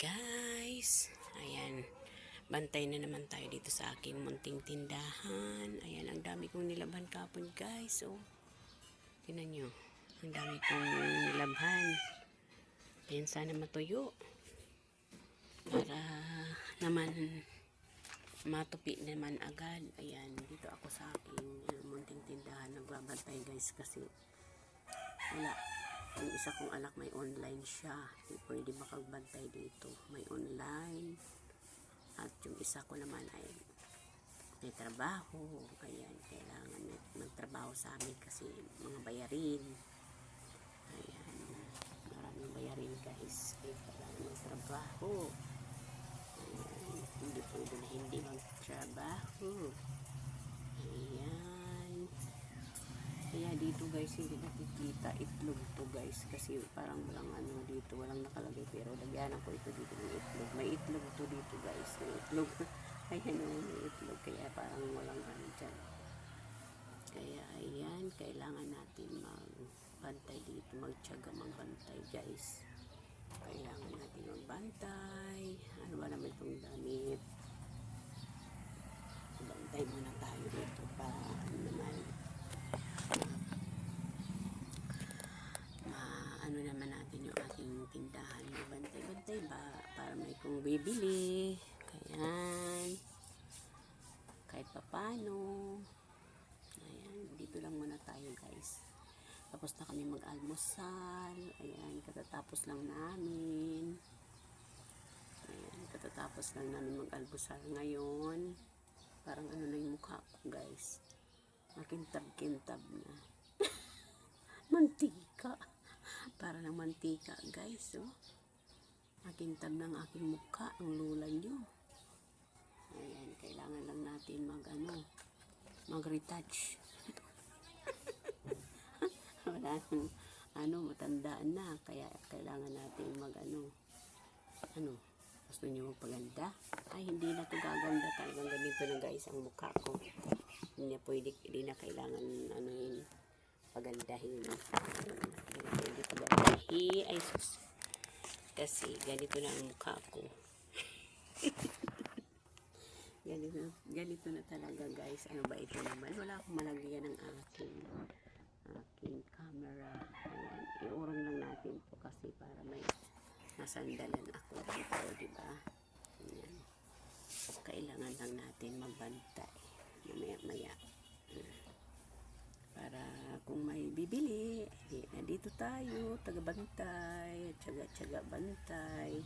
Guys, ayan, bantay na naman tayo dito sa aking munting tindahan. Ayan, ang dami kong nilabhan kapon guys. Oh, tingnan nyo, ang dami kong nilabhan. Ayan, sana matuyo para naman matupi naman agad. Ayan, dito ako sa aking munting tindahan nagbabantay guys, kasi wala. Yung isa kong anak may online siya, hindi pwede makagbantay dito, may online. At yung isa ko naman ay may trabaho, ayan, kailangan magtrabaho sa amin kasi mga bayarin. Ayan, maraming bayarin guys, kaya kailangan magtrabaho. Ayan, hindi pwede na hindi magtrabaho. Ayan, kaya dito guys hindi nakikita itlog to guys, kasi parang walang ano dito, walang nakalagay, pero lagyan ko ito dito ng itlog. May itlog to dito guys, may itlog. Ayan o, may itlog, kaya parang walang ano dyan. Kaya ayan, kailangan natin magbantay dito, magtiyaga magbantay guys. Kailangan natin magbantay. Ano ba naman itong damit? Bantay muna tayo dito para ano naman, ano naman natin yung ating tindahan, bantay-bantay ba para may kung bibili. Ayan, kahit papano. Ayan, dito lang muna tayo guys. Tapos na kami mag-almusal. Ayan, katatapos lang namin. Ayan, katatapos lang namin mag-almusal ngayon. Parang ano na yung mukha ko guys, makintab-kintab na. Mantika, para ng mantika guys. Oh, makintab ng aking mukha, ang lula nyo. Ayan, kailangan lang natin mag-retouch. Wala nang matandaan na, kaya kailangan natin gusto nyo magpaganda? Ay, hindi na to gaganda, talagang ganito na guys ang mukha ko. Hindi na pwede, hindi na kailangan pagandahin. Hindi pagandahin. Ay, sus. Kasi ganito na ang mukha ko. ganito na talaga guys. Ano ba ito naman? Wala akong malagyan ng aking camera. Ayan, iurang lang natin po kasi para may nasandalan ako dito, diba? Ayan. Kailangan lang natin magbantay maya para kung may bibili, nandito tayo, taga-bantay, tsaga-tsaga bantay.